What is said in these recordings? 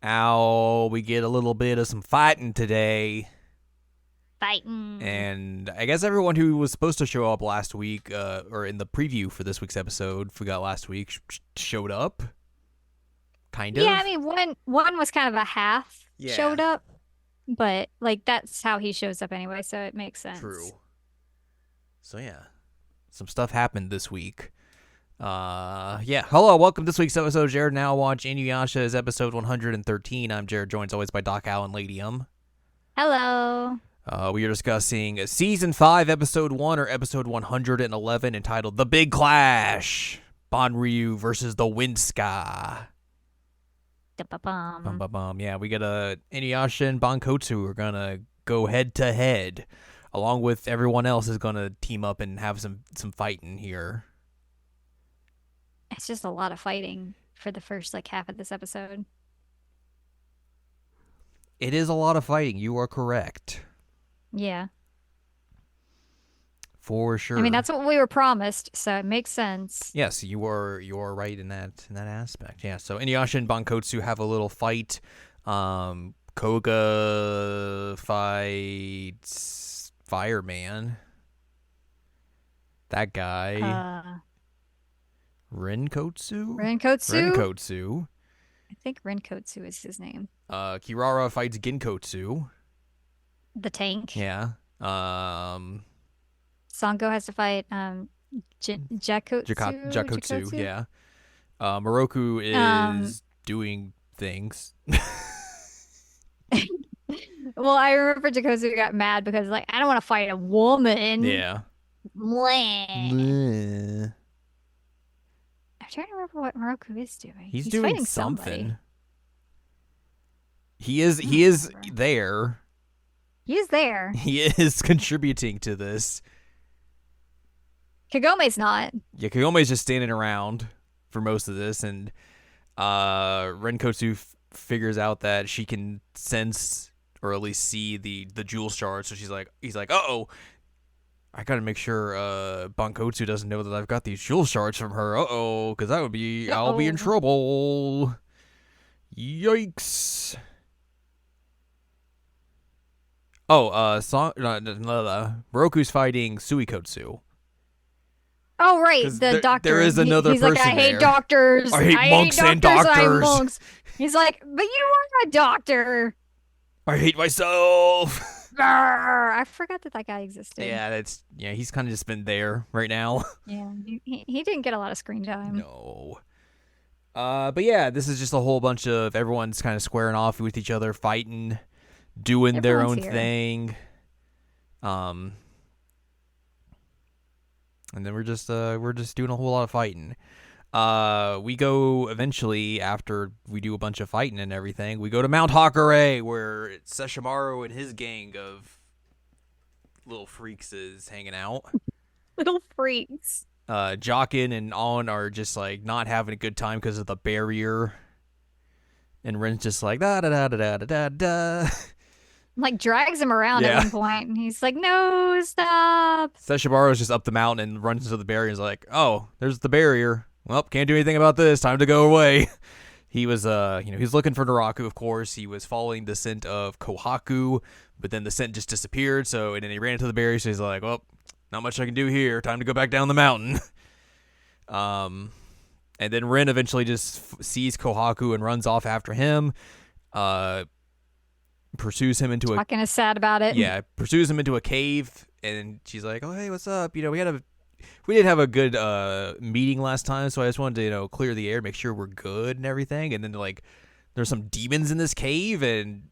Ow, we get a little bit of some fighting today. Fighting. And I guess everyone who was supposed to show up last week, or in the preview for this week's episode, forgot last week, showed up. Kind Yeah, I of. mean one was kind of a half Yeah, showed up, but like that's how he shows up anyway, so it makes sense. true. So yeah, some stuff happened this week. Yeah. Hello, welcome to this week's episode. Jared now watch Inuyasha is episode 113. I'm Jared, joined as always by Doc Al and Lady Hello. We are discussing season 5, episode 1, or episode 111, entitled "The Big Clash: Banryu versus the Wind Sky." Bum, Da-ba-bum. bum, bum. Yeah, we got Inuyasha and Bankotsu are gonna go head to head, along with everyone else is gonna team up and have some fighting here. It's just a lot of fighting for the first like half of this episode. It is a lot of fighting. You are correct, Yeah. for I mean, sure. that's what we were promised, so it makes sense. Yes, you are right in that aspect. Yeah. So Inuyasha and Bankotsu have a little fight. Koga fights Fireman. That guy. Renkotsu? Renkotsu? Renkotsu. I think Renkotsu is his name. Kirara fights Ginkotsu. The tank. Yeah. Sango has to fight Jakotsu. Jakotsu. Yeah. Moroku Um, is doing things. well, I remember Jakotsu got mad because like I don't want to fight a woman. Yeah. Bleh. Bleh. I'm trying to remember what Moroku is doing. He's He's doing fighting something. somebody. He I is don't he is remember. there. He's there. He is contributing to this. Kagome's not. Yeah, Kagome's just standing around for most of this, and Renkotsu figures out that she can sense or at least see the jewel shard. So he's like, oh, I gotta make sure Bankotsu doesn't know that I've got these jewel shards from her. Because that would be I'll be in Uh-oh. trouble. Yikes. Moroku's fighting Suikotsu. Oh right, 'Cause the doctor. there is another He's like, person I hate there. doctors. I hate monks and I hate doctors. monks. He's like, but you are a doctor. I hate myself. Grr. I forgot that guy existed. Yeah, he's kind of just been there right now. Yeah, he didn't get a lot of screen time. No. But yeah, this is just a whole bunch of everyone's kind of squaring off with each other, fighting, doing their Everyone's own here. thing. And then we're just doing a whole lot of fighting. We go eventually after we do a bunch of fighting and everything. We go to Mount Hakare where Sesshomaru and his gang of little freaks is hanging out. Little freaks. Jockin and On are just like not having a good time because of the barrier, and Ren's just like da da da da da da da. Like drags him around Yeah. at one point, and he's like, "No, stop!" Sesshomaru's just up the mountain and runs into the barrier. And is like, oh, there's the barrier. Well, can't do anything about this. Time to go away. He was he's looking for Naraku, of course. He was following the scent of Kohaku, but then the scent just disappeared. And then he ran into the barrier. So he's like, well, not much I can do here. Time to go back down the mountain. And then Rin eventually just sees Kohaku and runs off after him. Pursues him into Talking is sad about it. pursues him into a cave, and she's like, "Oh, hey, what's up? We did have a good meeting last time, so I just wanted to clear the air, make sure we're good and everything." And then like, there's some demons in this cave, and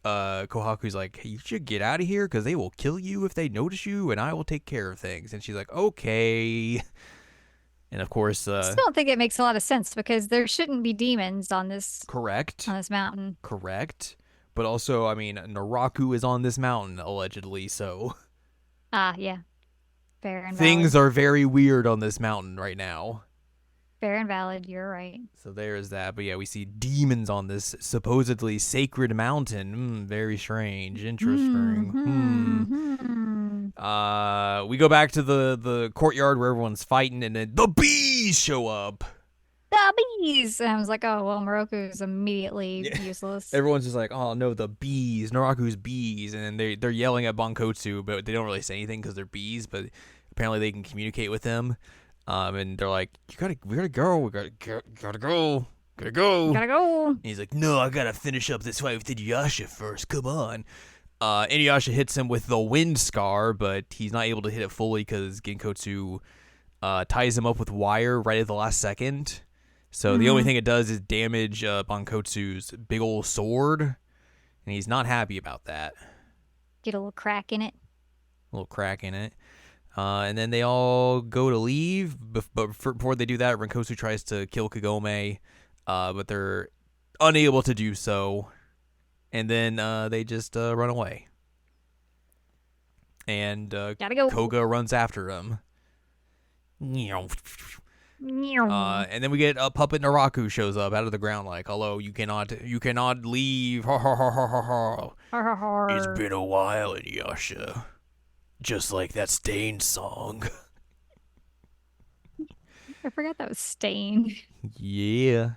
Kohaku's like, "Hey, you should get out of here because they will kill you if they notice you, and I will take care of things." And she's like, "Okay." And of course, I still don't think it makes a lot of sense because there shouldn't be demons on this correct. mountain. Correct. But also, I mean, Naraku is on this mountain, allegedly, so Ah, yeah, fair and things valid. are very weird on this mountain right now. Fair and valid. You're right. So there is that. But yeah, we see demons on this supposedly sacred mountain. Very strange. Interesting. Hmm. We go back to the courtyard where everyone's fighting, and then the bees show up. The bees. And I was like, oh well, Moroku is immediately Yeah. useless. Everyone's just like, oh no, the bees, Naraku's bees, and then they're yelling at Bankotsu, but they don't really say anything because they're bees. But apparently they can communicate with them, and they're like, we gotta go, gotta go, gotta go. And Gotta go. he's like, no, I gotta finish up this fight with Inuyasha first. Come on. Inuyasha hits him with the wind scar, but he's not able to hit it fully because Genkotsu ties him up with wire right at the last second. So the only Hmm. thing it does is damage Bankotsu's big old sword, and he's not happy about that. Get a little crack in it. A little crack in it. And then they all go to leave, but before they do that, Renkosu tries to kill Kagome, but they're unable to do so. And then they just run away. And Gotta go. Koga runs after him. And then we get a puppet Naraku shows up out of the ground like, hello, you cannot leave. Ha ha ha ha ha ha. Har, har, It's har. been a while, Inuyasha. Just like that Stain song. I forgot that was Stain. Yeah.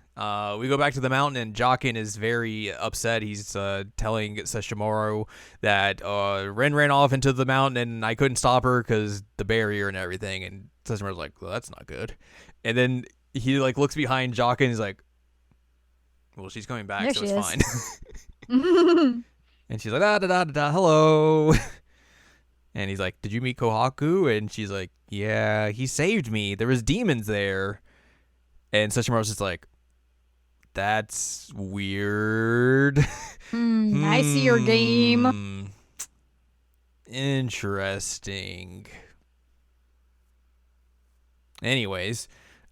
We go back to the mountain, and Jockin is very upset. He's telling Sesshomaru that Ren ran off into the mountain, and I couldn't stop her because the barrier and everything. And Sesshomaru's like, well, that's not good. And then he like looks behind Jockin, and he's like, well, she's coming back, There so she it's is. fine. And she's like, da da da da da, hello. And he's like, did you meet Kohaku? And she's like, yeah, he saved me. There was demons there. And Sesshomaru's just like, that's weird. I see your game. Interesting. Anyways,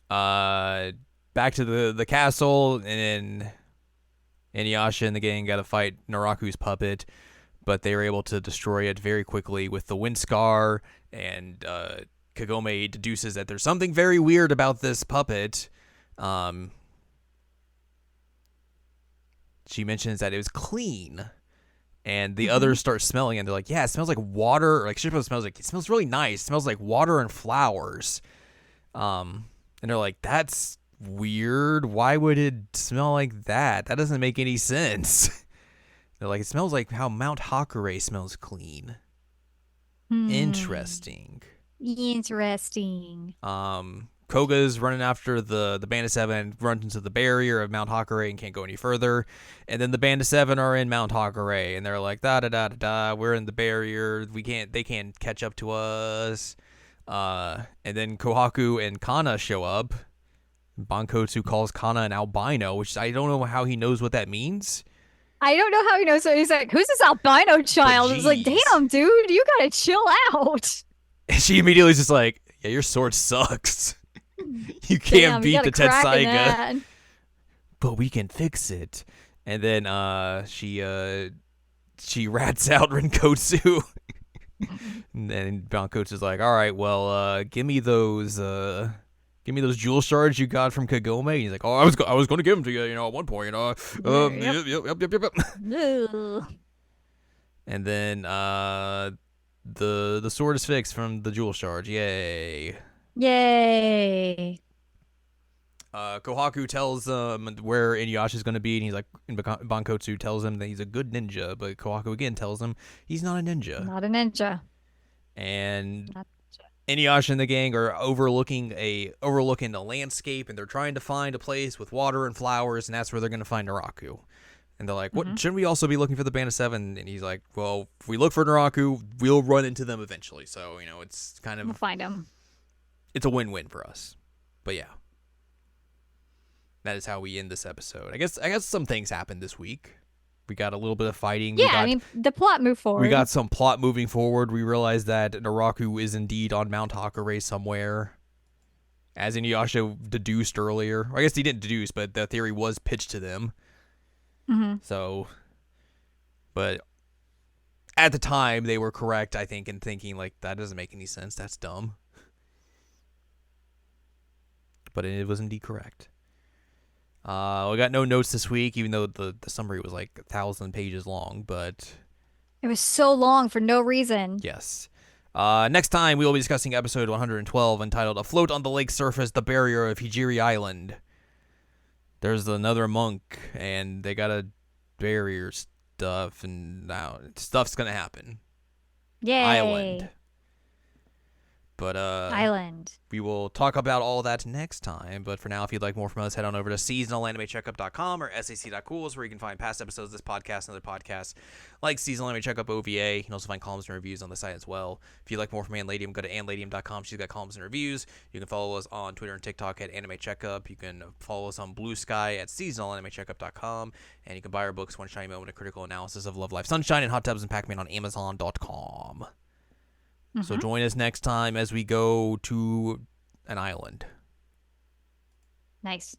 back to the castle, and then Inuyasha and the gang got to fight Naraku's puppet, but they were able to destroy it very quickly with the wind scar, and Kagome deduces that there's something very weird about this puppet. She mentions that it was clean, and the others start smelling, and they're like, "Yeah, it smells like water." Or like Shippo smells like, it smells really nice. It smells like water and flowers. And they're like, "That's weird. Why would it smell like that? That doesn't make any sense." They're like, "It smells like how Mount Hakare smells clean." Interesting. Interesting. Koga's running after the Band of Seven, runs into the barrier of Mount Hakare and can't go any further. And then the Band of Seven are in Mount Hakare, and they're like, da da da da da, we're in the barrier. They can't catch up to us. And then Kohaku and Kana show up. Bankotsu calls Kana an albino, which I don't know how he knows what that means. I don't know how he knows. So he's like, "Who's this albino child?" It's like, jeez. "Damn, dude, you gotta chill out." And she immediately is just like, yeah, your sword sucks. You can't Damn, you beat got the a crack in Tetsaiga, that. but we can fix it. And then she rats out Renkotsu. And then Bankotsu's like, all right, well, give me those jewel shards you got from Kagome. And he's like, oh, I was going to give them to you, at one point, Yep. Yep. Ugh. And then the sword is fixed from the jewel shards. Yay. Yay. Kohaku tells where Inuyasha's going to be, and he's like, Bankotsu tells him that he's a good ninja, but Kohaku again tells him he's not a ninja. Not a ninja. And Not Inuyasha and the gang are overlooking the landscape, and they're trying to find a place with water and flowers, and that's where they're going to find Naraku. And they're like, what? Shouldn't we also be looking for the Band of Seven? And he's like, well, if we look for Naraku, we'll run into them eventually. So, it's kind We'll of, find him. it's a win-win for us. But yeah. That is how we end this episode. I guess some things happened this week. We got a little bit of fighting. Yeah, I mean, the plot moved forward. We got some plot moving forward. We realized that Naraku is indeed on Mount Hakare somewhere, as Inuyasha deduced earlier. I guess he didn't deduce, but the theory was pitched to them. So, but at the time, they were correct, I think, in thinking, like, that doesn't make any sense. That's dumb. But it was indeed correct. We got no notes this week, even though the summary was like 1,000 pages long, but It was so long for no reason. yes. Next time, we will be discussing episode 112, entitled Afloat on the Lake Surface, the Barrier of Hijiri Island. there's another monk, and they got a barrier stuff, and now stuff's gonna happen. Island. Yay! But Island. we will talk about all that next time. But for now, if you'd like more from us, head on over to seasonalanimecheckup.com or sac.cool, where you can find past episodes of this podcast and other podcasts like Seasonal Anime Checkup OVA. You can also find columns and reviews on the site as well. If you'd like more from Anladium, go to anladium.com. She's got columns and reviews. You can follow us on Twitter and TikTok at Anime Checkup. You can follow us on Blue Sky at seasonalanimecheckup.com. And you can buy our books, One Shiny Moment, a critical analysis of Love, Life, Sunshine, and Hot Tubs and Pac-Man on Amazon.com. So join us next time as we go to an island. Nice.